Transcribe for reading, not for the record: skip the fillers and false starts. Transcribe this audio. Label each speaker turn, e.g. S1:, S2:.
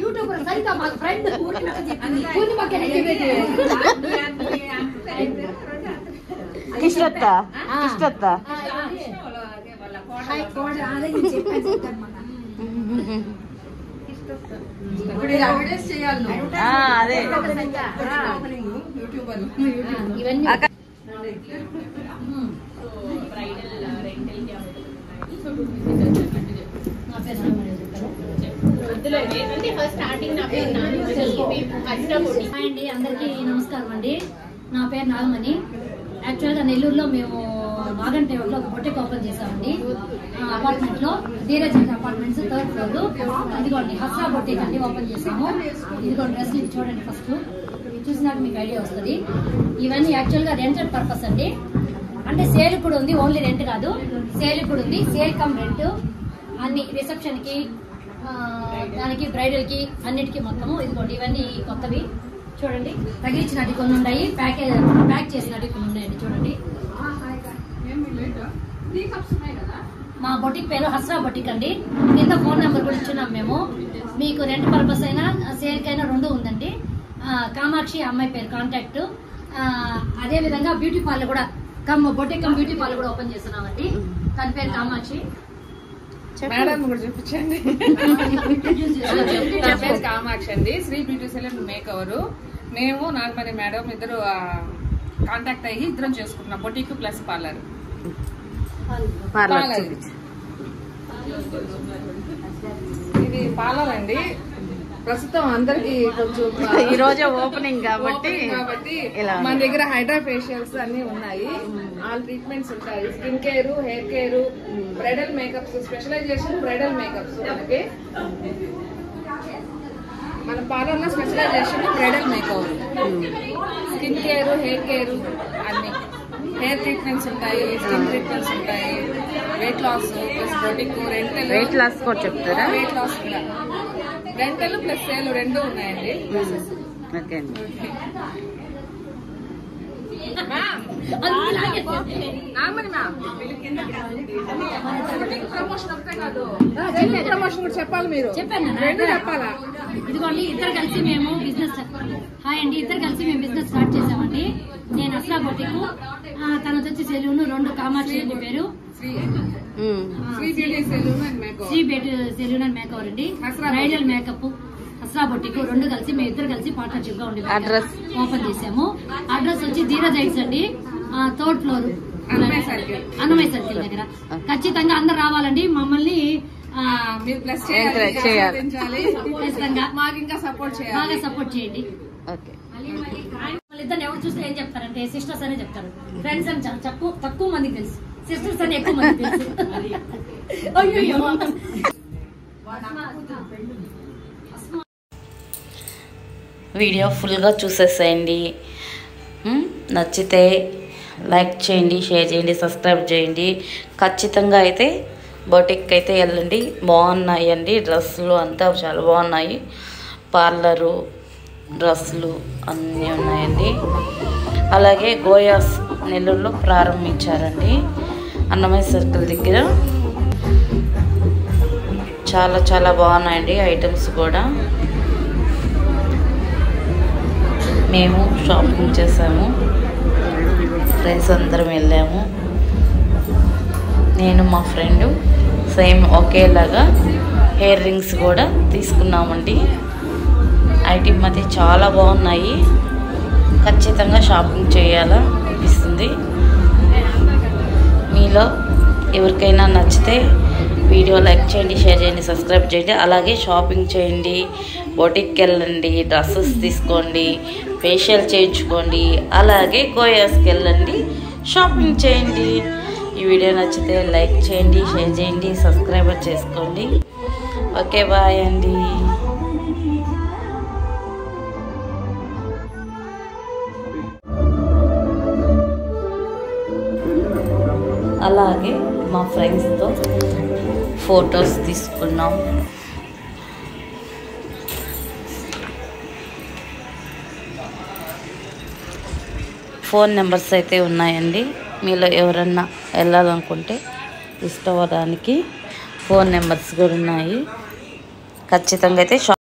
S1: YouTuber సరిగా మా friend
S2: అదే
S1: ఇవన్నీ అండి అందరికీ నమస్కారం అండి. నా పేరు నాగమణి. యాక్చువల్గా నెల్లూరులో మేము వాగన్ టేబుల్లో ఒక బొటిక్ ఓపెన్ చేసామండి. అపార్ట్మెంట్ లో ధీరజ్ అపార్ట్మెంట్స్ 3rd ఫ్లోర్. ఇదిగోండి హస్రా బొటిక్ అండి ఓపెన్ చేసాము. ఇదిగోండి డ్రెస్లు ఇవి చూడండి. ఫస్ట్ ఇవి చూసినాక మీకు ఐడియా వస్తుంది. ఇవన్నీ యాక్చువల్గా రెంటెడ్ పర్పస్ అండి. అంటే సేల్ కూడా ఉంది, ఓన్లీ రెంట్ కాదు, సేల్ కూడా ఉంది. సేల్ కమ్ రెంట్ అన్ని రిసెప్షన్ కి దానికి బ్రైడల్ కి అన్నిటికీ మొత్తము. ఇదిగోండి ఇవన్నీ కొత్తవి చూడండి. తగిలించినట్టు కొన్ని ఉన్నాయి, ప్యాక్ చేసినట్టు కొన్ని ఉన్నాయండి చూడండి. మా బొటిక్ పేరు హస్రా బొటిక్ అండి. కింద ఫోన్ నెంబర్ కూడా ఇచ్చున్నాం మేము. మీకు రెంట్ పర్పస్ అయినా సేల్ కైనా రెండు ఉందండి. కామాక్షి అమ్మాయి పేరు కాంటాక్ట్. అదే విధంగా బ్యూటీ పార్లర్ కూడా బొటిక్ బ్యూటీ పార్లర్ కూడా ఓపెన్ చేస్తున్నామండి. తన పేరు కామాక్షి.
S2: మేడం కూడా చూపించండి. నా పేరు కామాక్షి అండి. Sri beauty salon makeover. మేము నాగమణి మేడం ఇద్దరు కాంటాక్ట్ అయ్యి ఇద్దరం చేసుకుంటున్నాం. Boutique plus parlour. ఇది పార్లర్ అండి. ప్రస్తుతం అందరికి కొంచెం ఈ రోజే ఓపెనింగ్ కాబట్టి మన దగ్గర హైడ్రా ఫేషియల్స్ అన్ని ఉన్నాయి. ఆల్ ట్రీట్మెంట్స్ ఉంటాయి. Skin care, hair care, bridal makeups, specialization bridal makeups. మనకి మన పార్లర్ లో specialization bridal makeup, skin care, hair care అన్ని. హెయిర్ ట్రీట్మెంట్స్ ఉంటాయి, స్కిన్ ట్రీట్మెంట్స్ ఉంటాయి, weight loss plus boutique, rental. Weight loss కూడా చెప్తారా? వెయిట్ లాస్ కూడా రెంటల్ ప్లస్ సేల్ రెండు ఉన్నాయండి. ప్రమోషన్ ఒకటే కాదు, ప్రమోషన్ కూడా చెప్పాలి. మీరు రెండు చెప్పాలా?
S1: ఇదిగోండి ఇద్దరు కలిసి మేము బిజినెస్. హాయ్ అండి, ఇద్దరు కలిసి మేము బిజినెస్ స్టార్ట్ చేసామండి. నేను అస్లా బొటిక్, తనది వచ్చి సెలూన్. రెండు కామాక్షి అండి పేరు. Sri beauty salon and makeover అండి. బ్రైడల్ మేకప్ హస్రా బొటిక్ రెండు కలిసి మేము ఇద్దరు కలిసి పార్ట్నర్షిప్ గా ఉండి అడ్రస్ ఓపెన్ చేసాము. అడ్రస్ వచ్చి ధీరజ్ హైట్స్ అండి, 3rd ఫ్లోర్, అన్నమయ్య సర్కిల్ దగ్గర. ఖచ్చితంగా అందరు రావాలండి. మమ్మల్ని
S2: బాగా
S1: సపోర్ట్ చేయండి. వాళ్ళిద్దరు ఎవరు చూస్తే ఏం చెప్తారంటే సిస్టర్స్ అనే చెప్తారు. ఫ్రెండ్స్ అని చాలా తక్కువ మందికి తెలుసు, సిస్టర్స్ అని ఎక్కువ మందికి తెలుసు.
S3: వీడియో ఫుల్గా చూసేసేయండి. నచ్చితే లైక్ చేయండి, షేర్ చేయండి, సబ్స్క్రైబ్ చేయండి. ఖచ్చితంగా అయితే బొటిక్ అయితే వెళ్ళండి. బాగున్నాయి అండి డ్రెస్సులు అంతా చాలా బాగున్నాయి. పార్లరు, డ్రెస్సులు అన్నీ ఉన్నాయండి. అలాగే గోయాస్ నెల్లూరులో ప్రారంభించారండి, అన్నమయ్య సర్కిల్ దగ్గర. చాలా చాలా బాగున్నాయండి ఐటమ్స్ కూడా. మేము షాపింగ్ చేసాము, ఫ్రెండ్స్ అందరం వెళ్ళాము. నేను మా ఫ్రెండు సేమ్ ఒకేలాగా హెయిర్ రింగ్స్ కూడా తీసుకున్నామండి. ఐటమ్ అయితే చాలా బాగున్నాయి. ఖచ్చితంగా షాపింగ్ చేయాలా అనిపిస్తుంది. మీలో ఎవరికైనా నచ్చితే వీడియో లైక్ చేయండి, షేర్ చేయండి, సబ్స్క్రైబ్ చేయండి. అలాగే షాపింగ్ చేయండి, బొటిక్కి వెళ్ళండి, డ్రెస్సెస్ తీసుకోండి, ఫేషియల్ చేయించుకోండి. అలాగే గోయాస్కి వెళ్ళండి, షాపింగ్ చేయండి. ఈ వీడియో నచ్చితే లైక్ చేయండి, షేర్ చేయండి, సబ్స్క్రైబ్ చేసుకోండి. ఓకే, బాయ్ అండి. అలాగే మా ఫ్రెండ్స్తో ఫొటోస్ తీసుకున్నాం. ఫోన్ నెంబర్స్ అయితే ఉన్నాయండి. మీలో ఎవరన్నా వెళ్ళాలనుకుంటే ఇష్టపడడానికి ఫోన్ నెంబర్స్ కూడా ఉన్నాయి. ఖచ్చితంగా అయితే